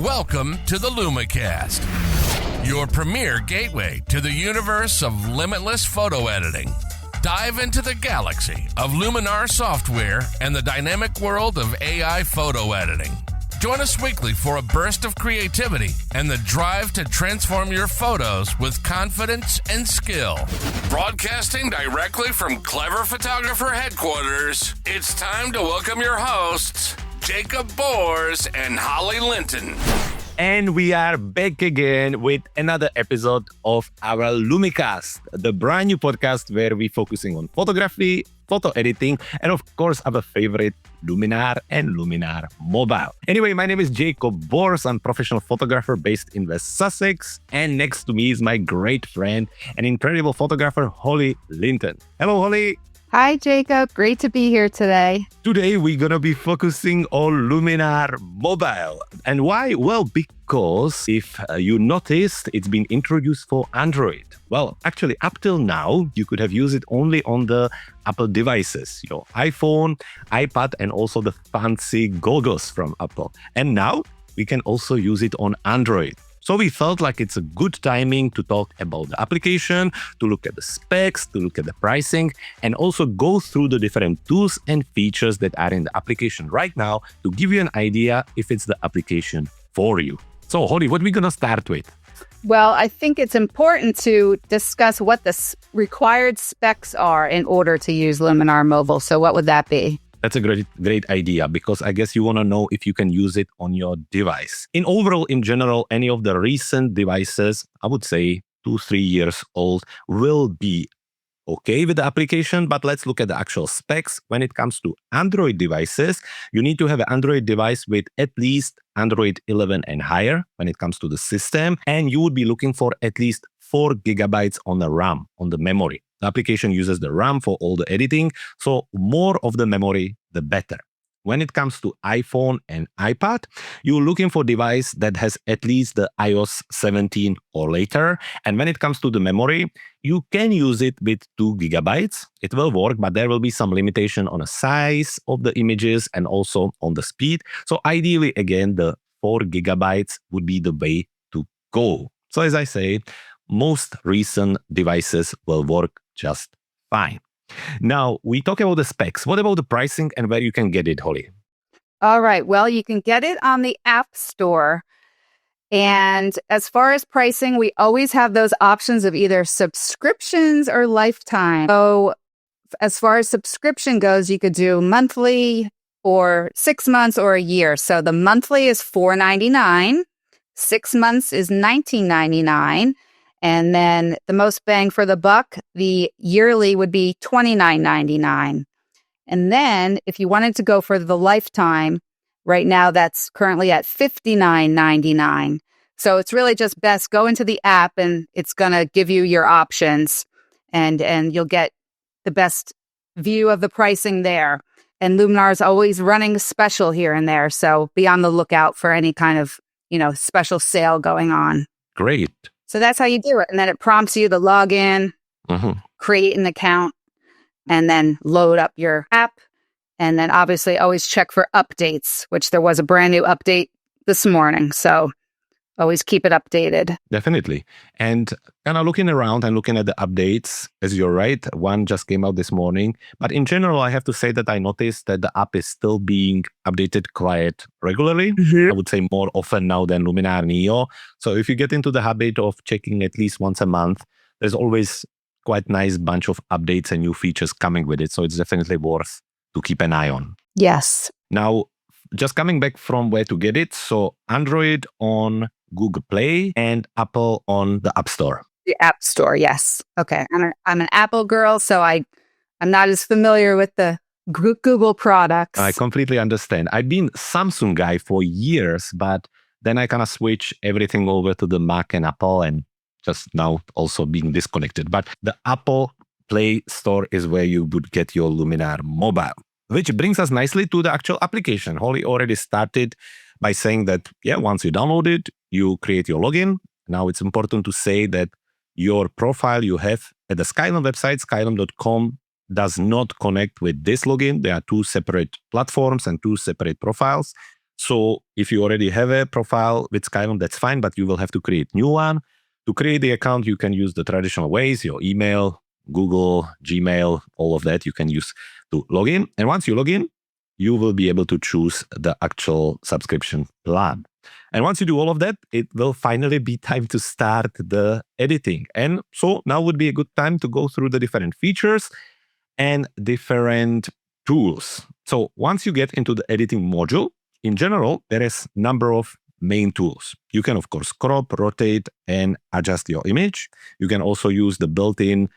Welcome to the LumiCast, your premier gateway to the universe of limitless photo editing. Dive into the galaxy of Luminar software and the dynamic world of AI photo editing. Join us weekly for a burst of creativity and the drive to transform your photos with confidence and skill. Broadcasting directly from Clever Photographer headquarters, it's time to welcome your hosts, Jakub and Holly Linton. And we are back again with another episode of our LumiCast, the brand new podcast where we're focusing on photography, photo editing, and of course our favorite Luminar and Luminar Mobile. Anyway, my name is Jakub Bors. I'm a professional photographer based in West Sussex. And next to me is my great friend and incredible photographer, Holly Linton. Hello, Holly. Hi, Jakub. Great to be here today. Today, we're going to be focusing on Luminar Mobile. And why? Well, because if you noticed, it's been introduced for Android. Well, actually, up till now, you could have used it only on the Apple devices, your iPhone, iPad, and also the fancy goggles from Apple. And now we can also use it on Android. So we felt like it's a good timing to talk about the application, to look at the specs, to look at the pricing, and also go through the different tools and features that are in the application right now to give you an idea if it's the application for you. So Holly, what are we going to start with? Well, I think it's important to discuss what the required specs are in order to use Luminar Mobile. So what would that be? That's a great idea, because I guess you want to know if you can use it on your device. In general, any of the recent devices, I would say 2-3 years old, will be okay with the application. But let's look at the actual specs. When it comes to Android devices, you need to have an Android device with at least Android 11 and higher when it comes to the system. And you would be looking for at least 4 gigabytes on the RAM, on the memory. The application uses the RAM for all the editing, so more of the memory, the better. When it comes to iPhone and iPad, you're looking for a device that has at least the iOS 17 or later. And when it comes to the memory, you can use it with 2 gigabytes. It will work, but there will be some limitation on the size of the images and also on the speed. So ideally, again, the 4 gigabytes would be the way to go. So as I say, most recent devices will work just fine. Now, we talk about the specs. What about the pricing and where you can get it, Holly? All right. Well, you can get it on the App Store. And as far as pricing, we always have those options of either subscriptions or lifetime. So as far as subscription goes, you could do monthly or 6 months or a year. So the monthly is $4.99. 6 months is $19.99. And then the most bang for the buck, the yearly would be $29.99. And then if you wanted to go for the lifetime, right now that's currently at $59.99. So it's really just best go into the app and it's going to give you your options and you'll get the best view of the pricing there. And Luminar is always running a special here and there. So be on the lookout for any kind of, special sale going on. Great. So that's how you do it. And then it prompts you to log in, create an account, and then load up your app. And then obviously always check for updates, which there was a brand new update this morning. So always keep it updated. Definitely. And kind of looking around and looking at the updates, as you're right, one just came out this morning. But in general, I have to say that I noticed that the app is still being updated quite regularly. I would say more often now than Luminar Neo. So if you get into the habit of checking at least once a month, there's always quite nice bunch of updates and new features coming with it. So it's definitely worth to keep an eye on. Yes. Now, just coming back from where to get it. So Android on Google Play and Apple on the App Store. The App Store, yes. Okay. I'm an Apple girl, so I'm not as familiar with the Google products. I completely understand. I've been Samsung guy for years, but then I kind of switched everything over to the Mac and Apple and just now also being disconnected. But the Apple Play Store is where you would get your Luminar Mobile, which brings us nicely to the actual application. Holly already started by saying that, once you download it, you create your login. Now it's important to say that your profile you have at the Skylum website, skylum.com, does not connect with this login. There are 2 separate platforms and 2 separate profiles. So if you already have a profile with Skylum, that's fine, but you will have to create new one. To create the account, you can use the traditional ways, your email, Google, Gmail, all of that you can use to log in. And once you log in, you will be able to choose the actual subscription plan. And once you do all of that, it will finally be time to start the editing. And so now would be a good time to go through the different features and different tools. So once you get into the editing module, in general, there is a number of main tools. You can, of course, crop, rotate, and adjust your image. You can also use the built-in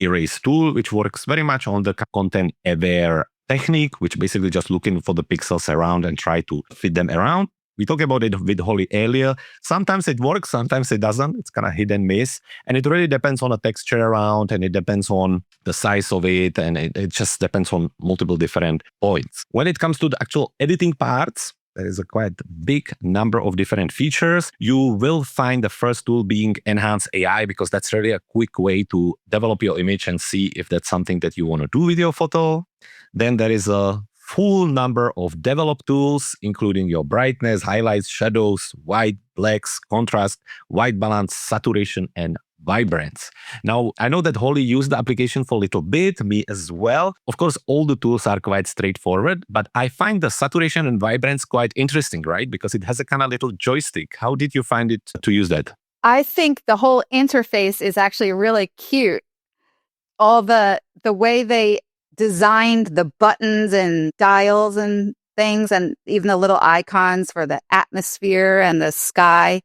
erase tool, which works very much on the content aware technique, which basically just looking for the pixels around and try to fit them around. We talked about it with Holly earlier. Sometimes it works, sometimes it doesn't. It's kind of hit and miss. And it really depends on the texture around, and it depends on the size of it, and it just depends on multiple different points. When it comes to the actual editing parts, there is a quite big number of different features. You will find the first tool being Enhance AI, because that's really a quick way to develop your image and see if that's something that you want to do with your photo. Then there is a full number of develop tools, including your brightness, highlights, shadows, white, blacks, contrast, white balance, saturation, and vibrance. Now, I know that Holly used the application for a little bit, me as well. Of course, all the tools are quite straightforward, but I find the saturation and vibrance quite interesting, right? Because it has a kind of little joystick. How did you find it to use that? I think the whole interface is actually really cute. All the way they designed the buttons and dials and things, and even the little icons for the atmosphere and the sky.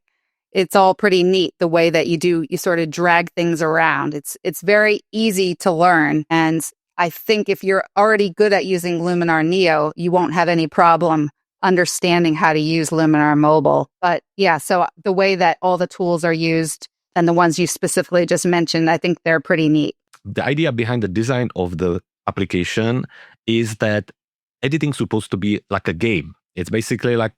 It's all pretty neat the way that you sort of drag things around. It's very easy to learn. And I think if you're already good at using Luminar Neo, you won't have any problem understanding how to use Luminar Mobile. But yeah, so the way that all the tools are used and the ones you specifically just mentioned, I think they're pretty neat. The idea behind the design of the application is that editing's supposed to be like a game. It's basically like,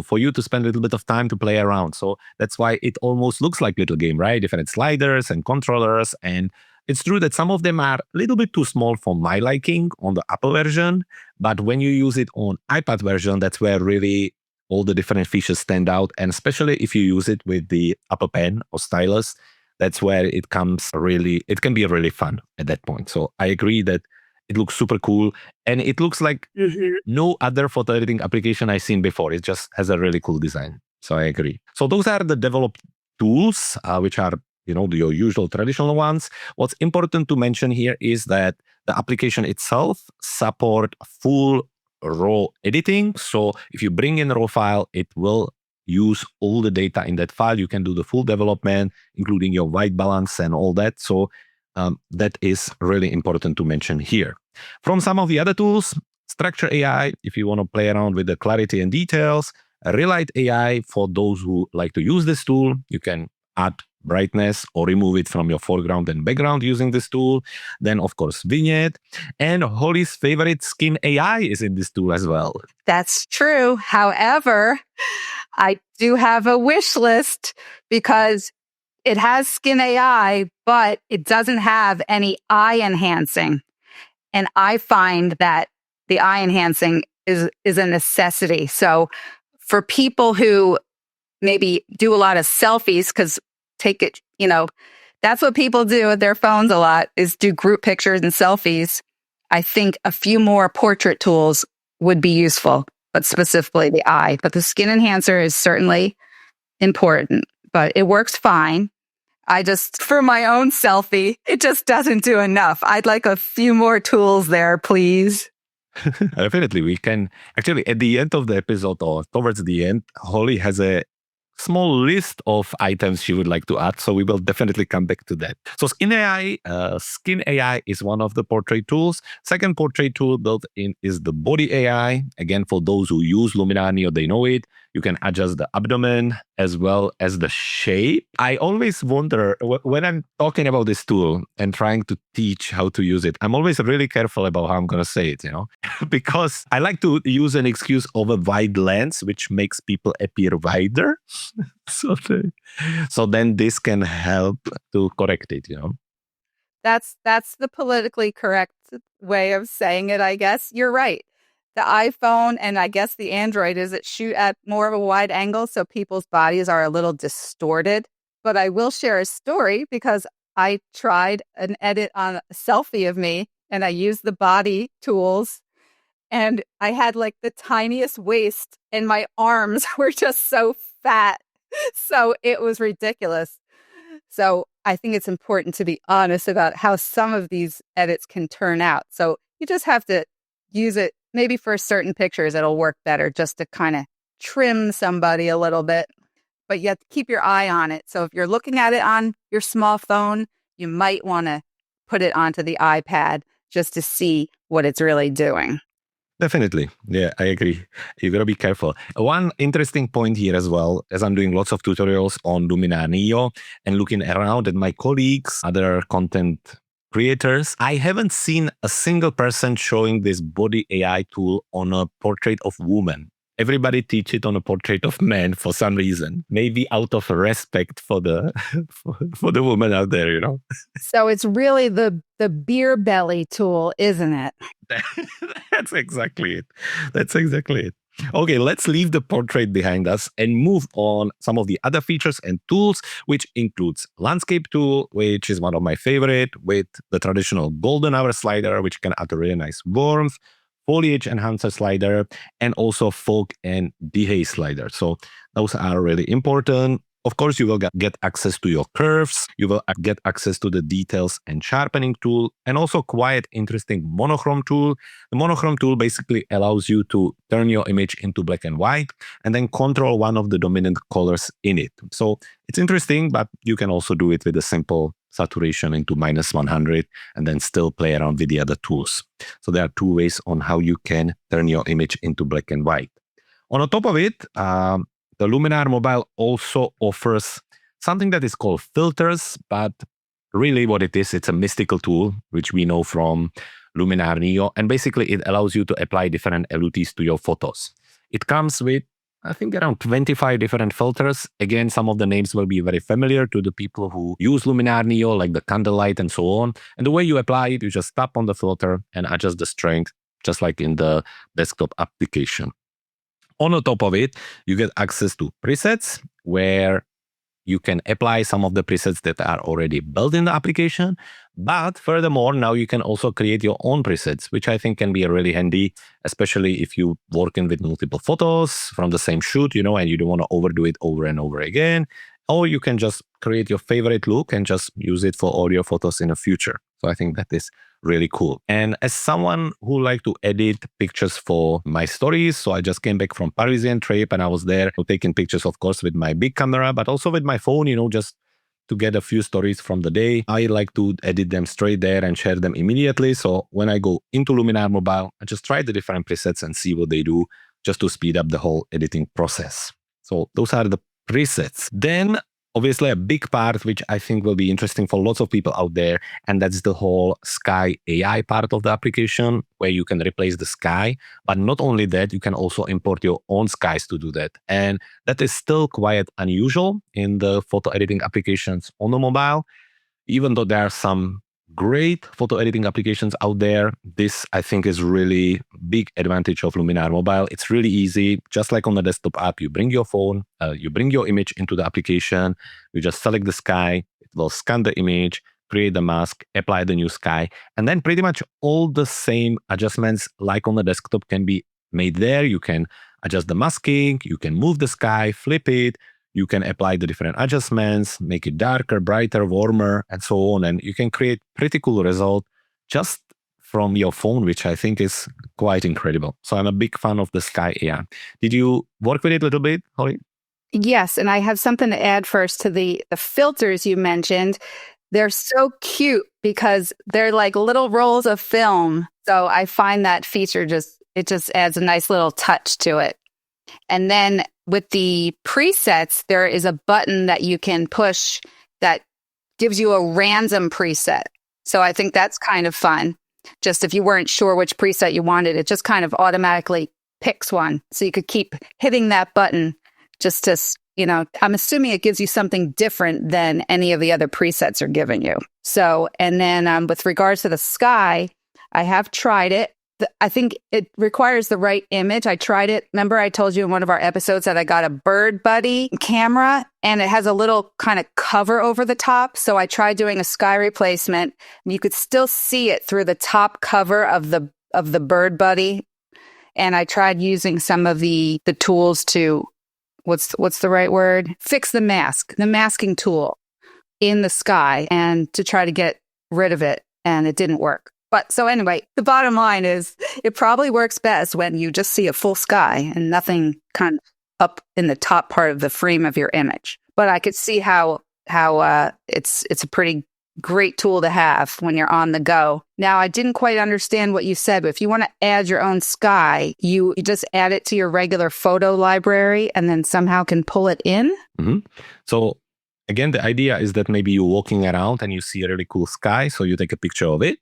for you to spend a little bit of time to play around. So that's why it almost looks like a little game, right? Different sliders and controllers. And it's true that some of them are a little bit too small for my liking on the Apple version. But when you use it on iPad version, that's where really all the different features stand out. And especially if you use it with the Apple Pen or stylus, that's where it can be really fun at that point. So I agree that it looks super cool, and it looks like no other photo editing application I've seen before. It just has a really cool design. So I agree. So those are the developed tools, which are your usual traditional ones. What's important to mention here is that the application itself support full raw editing. So if you bring in a raw file, it will use all the data in that file. You can do the full development, including your white balance and all that. So that is really important to mention here. From some of the other tools, Structure AI, if you want to play around with the clarity and details, Relight AI, for those who like to use this tool, you can add brightness or remove it from your foreground and background using this tool. Then, of course, Vignette. And Holly's favorite Skin AI is in this tool as well. That's true. However, I do have a wish list because it has Skin AI, but it doesn't have any eye enhancing. And I find that the eye enhancing is a necessity. So for people who maybe do a lot of selfies, because that's what people do with their phones a lot, is do group pictures and selfies. I think a few more portrait tools would be useful, but specifically the eye. But the skin enhancer is certainly important, but it works fine. For my own selfie, it just doesn't do enough. I'd like a few more tools there, please. Definitely. We can actually, at the end of the episode or towards the end, Holly has a small list of items she would like to add. So we will definitely come back to that. So Skin AI is one of the portrait tools. Second portrait tool built in is the Body AI. Again, for those who use Luminar Neo, they know it. You can adjust the abdomen as well as the shape. I always wonder when I'm talking about this tool and trying to teach how to use it, I'm always really careful about how I'm going to say it, because I like to use an excuse of a wide lens, which makes people appear wider. So then this can help to correct it, That's the politically correct way of saying it, I guess. You're right. the iPhone and I guess the Android is it shoot at more of a wide angle, so people's bodies are a little distorted. But I will share a story because I tried an edit on a selfie of me and I used the body tools and I had like the tiniest waist and my arms were just so fat. So it was ridiculous. So I think it's important to be honest about how some of these edits can turn out. So you just have to use it. Maybe for certain pictures, it'll work better just to kind of trim somebody a little bit. But you have to keep your eye on it. So if you're looking at it on your small phone, you might want to put it onto the iPad just to see what it's really doing. Definitely. Yeah, I agree. You got to be careful. One interesting point here as well, as I'm doing lots of tutorials on Luminar Neo and looking around at my colleagues, other content creators, I haven't seen a single person showing this body AI tool on a portrait of woman. Everybody teach it on a portrait of man for some reason, maybe out of respect for the for the woman out there, So it's really the beer belly tool, isn't it? That's exactly it. That's exactly it. Okay, let's leave the portrait behind us and move on some of the other features and tools, which includes landscape tool, which is one of my favorite, with the traditional golden hour slider, which can add a really nice warmth, foliage enhancer slider, and also fog and dehaze slider. So those are really important. Of course, you will get access to your curves. You will get access to the details and sharpening tool, and also quite interesting monochrome tool. The monochrome tool basically allows you to turn your image into black and white and then control one of the dominant colors in it. So it's interesting, but you can also do it with a simple saturation into -100 and then still play around with the other tools. So there are two ways on how you can turn your image into black and white. On top of it, the Luminar Mobile also offers something that is called filters, but really what it is, it's a mystical tool, which we know from Luminar Neo. And basically it allows you to apply different LUTs to your photos. It comes with, I think, around 25 different filters. Again, some of the names will be very familiar to the people who use Luminar Neo, like the candlelight and so on. And the way you apply it, you just tap on the filter and adjust the strength, just like in the desktop application. On the top of it, you get access to presets where you can apply some of the presets that are already built in the application. But furthermore, now you can also create your own presets, which I think can be really handy, especially if you working with multiple photos from the same shoot, and you don't want to overdo it over and over again. Or you can just create your favorite look and just use it for all your photos in the future. So I think that is really cool. And as someone who like to edit pictures for my stories, so I just came back from Parisian trip and I was there taking pictures, of course, with my big camera, but also with my phone, just to get a few stories from the day. I like to edit them straight there and share them immediately. So when I go into Luminar Mobile, I just try the different presets and see what they do just to speed up the whole editing process. So those are the presets. Then obviously a big part, which I think will be interesting for lots of people out there, and that's the whole sky AI part of the application, where you can replace the sky. But not only that, you can also import your own skies to do that. And that is still quite unusual in the photo editing applications on the mobile. Even though there are some great photo editing applications out there, this I think is really big advantage of Luminar Mobile. It's really easy. Just like on the desktop app, you bring your phone, you bring your image into the application, you just select the sky, it will scan the image, create the mask, apply the new sky, and then pretty much all the same adjustments like on the desktop can be made there. You can adjust the masking, you can move the sky, flip it, you can apply the different adjustments, make it darker, brighter, warmer, and so on. And you can create pretty cool result just from your phone, which I think is quite incredible. So I'm a big fan of the Sky AI. Did you work with it a little bit, Holly? Yes, and I have something to add first to the filters you mentioned. They're so cute because they're like little rolls of film. So I find that feature just adds a nice little touch to it. And then with the presets, there is a button that you can push that gives you a random preset. So I think that's kind of fun. Just if you weren't sure which preset you wanted, it just kind of automatically picks one. So you could keep hitting that button just to, I'm assuming it gives you something different than any of the other presets are giving you. So, and then with regards to the sky, I have tried it. I think it requires the right image. I tried it. Remember, I told you in one of our episodes that I got a Bird Buddy camera and it has a little kind of cover over the top. So I tried doing a sky replacement and you could still see it through the top cover of the Bird Buddy. And I tried using some of the tools to, what's the right word? Fix the masking tool in the sky and to try to get rid of it. And it didn't work. But so anyway, the bottom line is it probably works best when you just see a full sky and nothing kind of up in the top part of the frame of your image. But I could see how it's a pretty great tool to have when you're on the go. Now, I didn't quite understand what you said, but if you want to add your own sky, you just add it to your regular photo library and then somehow can pull it in? Mm-hmm. So again, the idea is that maybe you're walking around and you see a really cool sky, so you take a picture of it.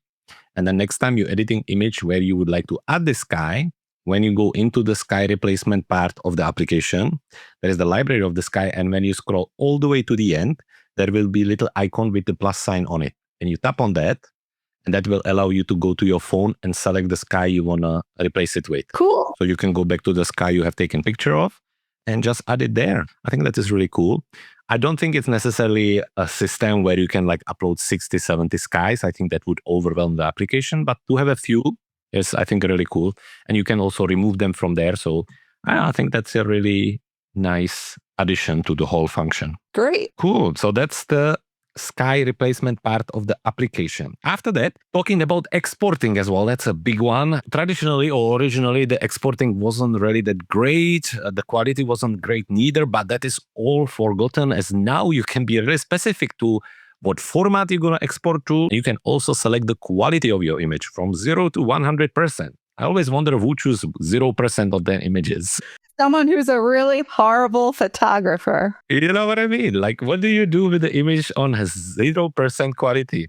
And then next time you're editing image where you would like to add the sky, when you go into the sky replacement part of the application, there is the library of the sky. And when you scroll all the way to the end, there will be a little icon with the plus sign on it. And you tap on that, and that will allow you to go to your phone and select the sky you want to replace it with. Cool. So you can go back to the sky you have taken picture of and just add it there. I think that is really cool. I don't think it's necessarily a system where you can like upload 60, 70 skies. I think that would overwhelm the application, but to have a few is, I think, really cool. And you can also remove them from there. So I think that's a really nice addition to the whole function. Great. Cool. So that's the sky replacement part of the application. After that, talking about exporting as well, that's a big one. Traditionally or originally, the exporting wasn't really that great. The quality wasn't great neither, but that is all forgotten as now you can be really specific to what format you're going to export to. You can also select the quality of your image from 0 to 100%. I always wonder who chooses 0% of their images. Someone who's a really horrible photographer. You know what I mean? Like, what do you do with the image on 0% quality?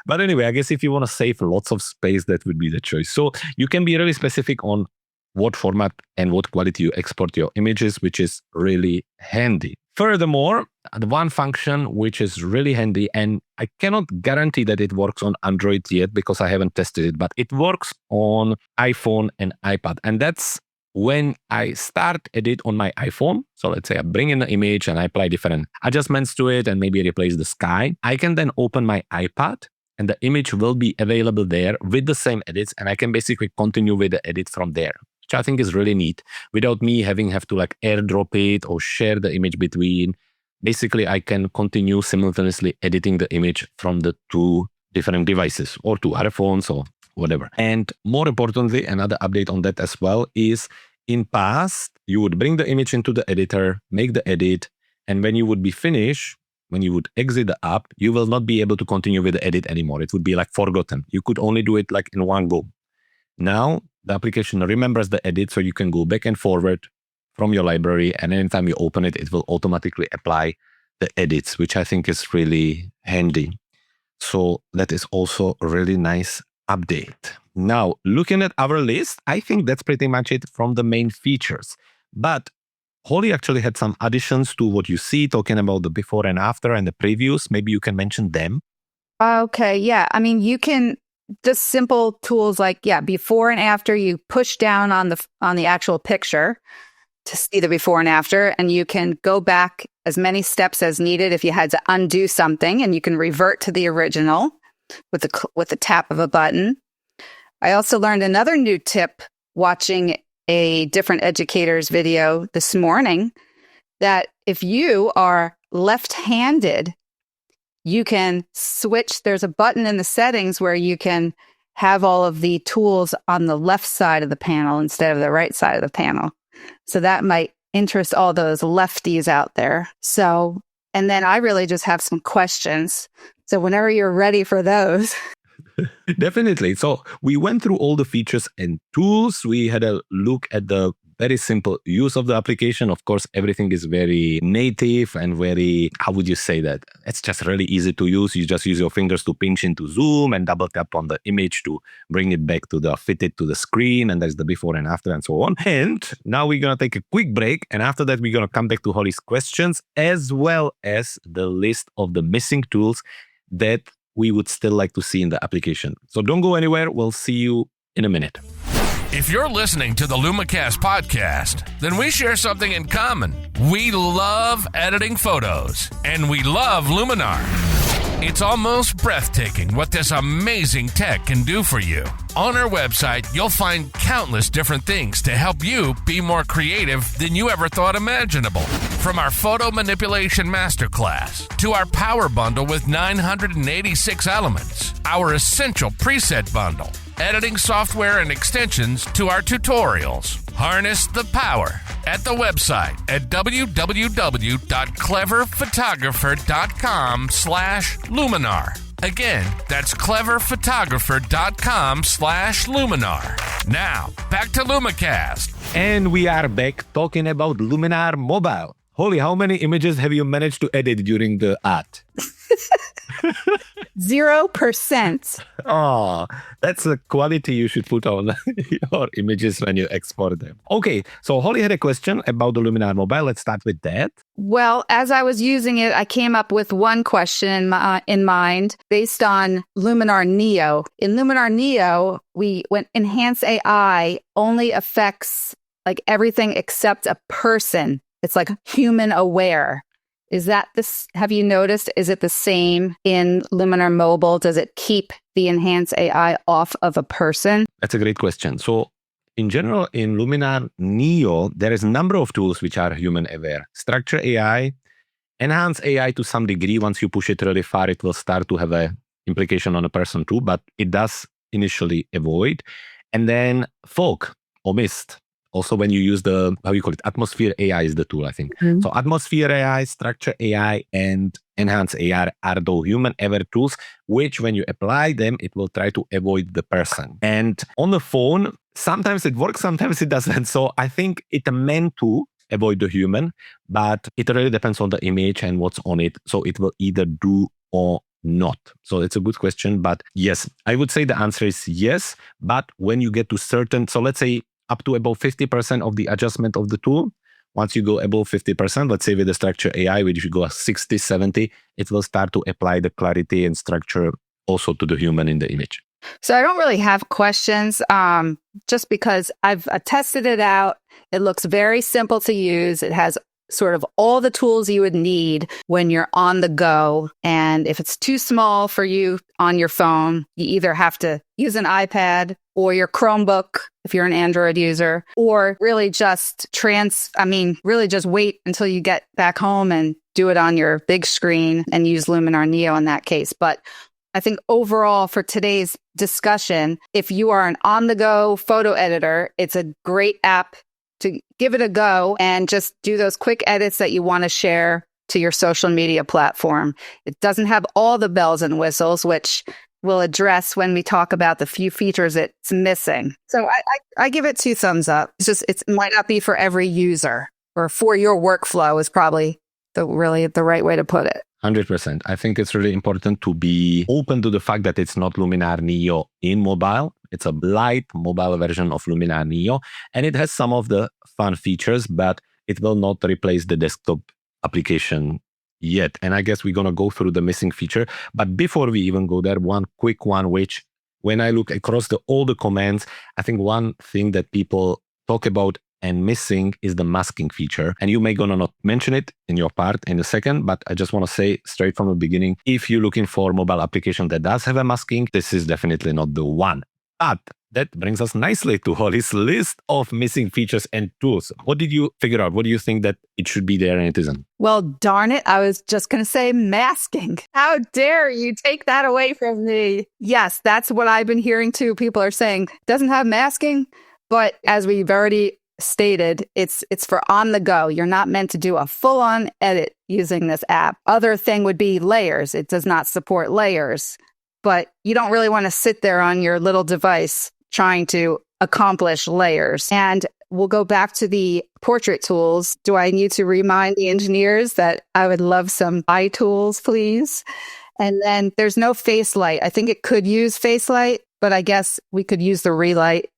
But anyway, I guess if you want to save lots of space, that would be the choice. So you can be really specific on what format and what quality you export your images, which is really handy. Furthermore, the one function which is really handy, and I cannot guarantee that it works on Android yet because I haven't tested it, but it works on iPhone and iPad. And that's when I start edit on my iPhone. So let's say I bring in the image and I apply different adjustments to it and maybe replace the sky. I can then open my iPad and the image will be available there with the same edits. And I can basically continue with the edit from there, which I think is really neat without me have to like airdrop it or share the image between. Basically, I can continue simultaneously editing the image from the two different devices or two other phones or whatever. And more importantly, another update on that as well is in past, you would bring the image into the editor, make the edit, and when you would be finished, when you would exit the app, you will not be able to continue with the edit anymore. It would be like forgotten. You could only do it like in one go. Now, the application remembers the edit, so you can go back and forward from your library, and anytime you open it, it will automatically apply the edits, which I think is really handy. So that is also a really nice update. Now, looking at our list, I think that's pretty much it from the main features. But Holly actually had some additions to what you see, talking about the before and after and the previews. Maybe you can mention them. Okay, yeah. I mean, you can just simple tools like, before and after, you push down on the actual picture to see the before and after, and you can go back as many steps as needed if you had to undo something, and you can revert to the original with the tap of a button. I also learned another new tip watching a different educator's video this morning, that if you are left-handed, you can switch. There's a button in the settings where you can have all of the tools on the left side of the panel instead of the right side of the panel. So that might interest all those lefties out there. So, and then I really just have some questions. So whenever you're ready for those. Definitely. So we went through all the features and tools. We had a look at the very simple use of the application. Of course, everything is very native and very, how would you say that? It's just really easy to use. You just use your fingers to pinch into zoom and double tap on the image to bring it back to fit it to the screen. And there's the before and after and so on. And now we're going to take a quick break. And after that, we're going to come back to Holly's questions as well as the list of the missing tools that we would still like to see in the application. So don't go anywhere. We'll see you in a minute. If you're listening to the LumiCast podcast, then we share something in common. We love editing photos, and we love Luminar. It's almost breathtaking what this amazing tech can do for you. On our website, you'll find countless different things to help you be more creative than you ever thought imaginable. From our photo manipulation masterclass to our power bundle with 986 elements, our essential preset bundle, editing software and extensions to our tutorials. Harness the power at the website at www.cleverphotographer.com/Luminar. Again, that's cleverphotographer.com/Luminar. Now, back to LumiCast. And we are back talking about Luminar Mobile. Holly, how many images have you managed to edit during the ad? 0%. Oh, that's the quality you should put on your images when you export them. Okay, so Holly had a question about the Luminar Mobile. Let's start with that. Well, as I was using it, I came up with one question in mind based on Luminar Neo. In Luminar Neo, when Enhance AI only affects like everything except a person. It's like human aware. Is that this? Have you noticed? Is it the same in Luminar Mobile? Does it keep the Enhance AI off of a person? That's a great question. So in general, in Luminar Neo, there is a number of tools which are human aware. Structure AI, Enhance AI to some degree. Once you push it really far, it will start to have an implication on a person too, but it does initially avoid. And then fog or mist. Also, when you use atmosphere AI is the tool, I think. Mm-hmm. So atmosphere AI, structure AI, and Enhance AI are the human aware tools, which when you apply them, it will try to avoid the person. And on the phone, sometimes it works, sometimes it doesn't. So I think it's meant to avoid the human, but it really depends on the image and what's on it. So it will either do or not. So it's a good question, but yes, I would say the answer is yes. But when you get to so let's say up to about 50% of the adjustment of the tool. Once you go above 50%, let's say with the structure AI, which you go 60, 70, it will start to apply the clarity and structure also to the human in the image. So I don't really have questions, just because I've tested it out. It looks very simple to use. It has sort of all the tools you would need when you're on the go. And if it's too small for you on your phone, you either have to use an iPad or your Chromebook if you're an Android user, or really just really just wait until you get back home and do it on your big screen and use Luminar Neo in that case. But I think overall for today's discussion, if you are an on-the-go photo editor, it's a great app to give it a go and just do those quick edits that you want to share to your social media platform. It doesn't have all the bells and whistles, which we'll address when we talk about the few features it's missing. So I give it 2 thumbs up. It's just, it might not be for every user, or for your workflow is probably the right way to put it. 100%. I think it's really important to be open to the fact that it's not Luminar Neo in mobile. It's a light mobile version of Luminar Neo, and it has some of the fun features, but it will not replace the desktop application yet. And I guess we're going to go through the missing feature. But before we even go there, one quick one, which when I look across all the comments, I think one thing that people talk about and missing is the masking feature. And you may gonna not mention it in your part in a second, but I just want to say straight from the beginning, if you're looking for a mobile application that does have a masking, this is definitely not the one. But that brings us nicely to Holly's list of missing features and tools. What did you figure out? What do you think that it should be there and it isn't? Well, darn it. I was just going to say masking. How dare you take that away from me? Yes, that's what I've been hearing too. People are saying doesn't have masking, but as we've already stated, it's for on the go. You're not meant to do a full-on edit using this app. Other thing would be layers. It does not support layers, but you don't really want to sit there on your little device trying to accomplish layers. And we'll go back to the portrait tools. Do I need to remind the engineers that I would love some eye tools, please? And then there's no face light. I think it could use face light, but I guess we could use the relight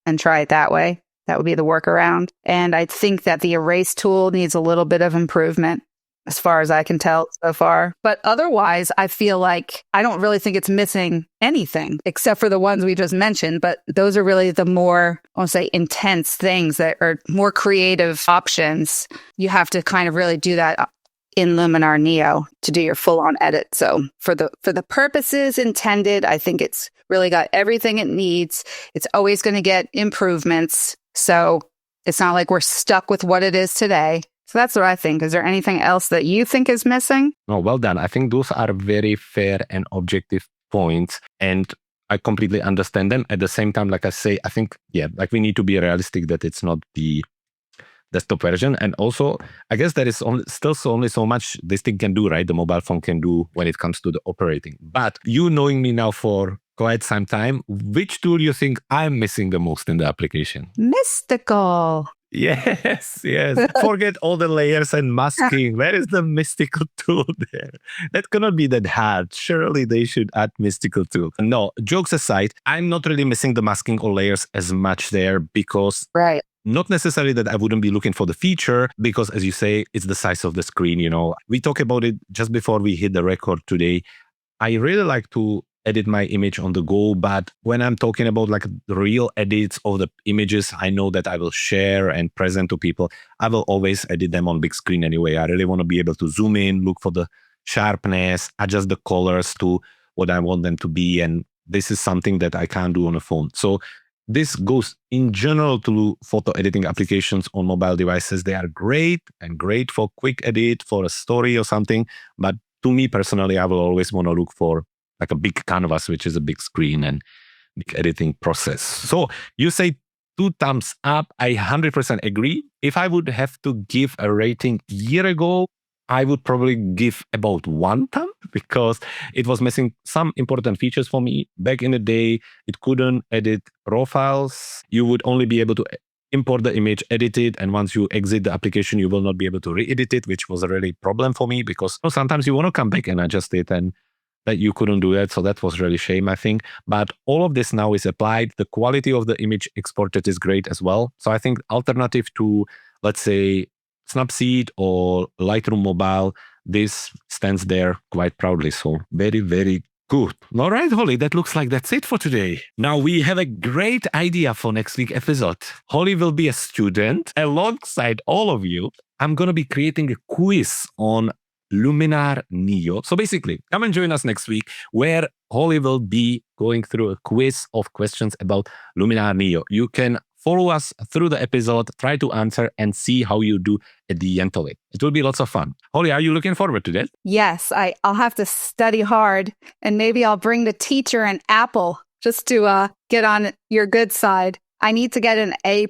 and try it that way. That would be the workaround. And I think that the erase tool needs a little bit of improvement. as far as I can tell so far. But otherwise, I feel like I don't really think it's missing anything except for the ones we just mentioned. But those are really the more, I won't say intense things that are more creative options. You have to kind of really do that in Luminar Neo to do your full-on edit. So for the purposes intended, I think it's really got everything it needs. It's always going to get improvements. So it's not like we're stuck with what it is today. So that's what I think. Is there anything else that you think is missing? No, well done. I think those are very fair and objective points. And I completely understand them. At the same time, like I say, I think, like we need to be realistic that it's not the desktop version. And also, I guess there is only so much this thing can do, right? The mobile phone can do when it comes to the operating. But you knowing me now for quite some time, which tool you think I'm missing the most in the application? Mystical. Yes. Forget all the layers and masking. Where is the mystical tool there? That cannot be that hard. Surely they should add mystical tool. No, jokes aside, I'm not really missing the masking or layers as much there because not necessarily that I wouldn't be looking for the feature because, as you say, it's the size of the screen. We talked about it just before we hit the record today. I really like to edit my image on the go, but when I'm talking about like the real edits of the images I know that I will share and present to people, I will always edit them on big screen anyway. I really want to be able to zoom in, look for the sharpness, adjust the colors to what I want them to be, and this is something that I can't do on a phone. So this goes in general to photo editing applications on mobile devices. They are great for quick edit, for a story or something, but to me personally, I will always want to look for like a big canvas, which is a big screen and big editing process. So you say 2 thumbs up. I 100% agree. If I would have to give a rating a year ago, I would probably give about 1 thumb because it was missing some important features for me. Back in the day, it couldn't edit raw files. You would only be able to import the image, edit it, and once you exit the application, you will not be able to re-edit it, which was a really problem for me because sometimes you want to come back and adjust it and that you couldn't do that. So that was really a shame, I think. But all of this now is applied. The quality of the image exported is great as well. So I think alternative to, let's say, Snapseed or Lightroom Mobile, this stands there quite proudly. So very, very good. All right, Holly, that looks like that's it for today. Now we have a great idea for next week's episode. Holly will be a student alongside all of you. I'm going to be creating a quiz on Luminar Neo. So basically, come and join us next week where Holly will be going through a quiz of questions about Luminar Neo. You can follow us through the episode, try to answer and see how you do at the end of it. It will be lots of fun. Holly, are you looking forward to that? Yes, I'll have to study hard and maybe I'll bring the teacher an apple just to get on your good side. I need to get an A++.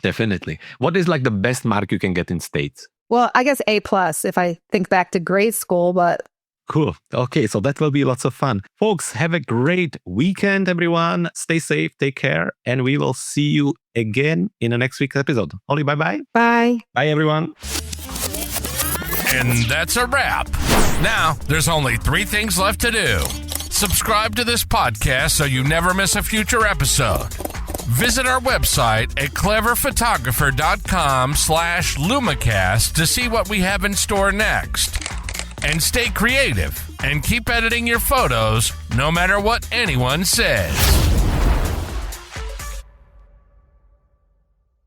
Definitely. What is like the best mark you can get in States? Well, I guess A+ if I think back to grade school, but... Cool. Okay, so that will be lots of fun. Folks, have a great weekend, everyone. Stay safe, take care, and we will see you again in the next week's episode. Holly, bye-bye. Bye. Bye, everyone. And that's a wrap. Now, there's only 3 things left to do. Subscribe to this podcast so you never miss a future episode. Visit our website at cleverphotographer.com/LumiCast to see what we have in store next. And stay creative and keep editing your photos no matter what anyone says.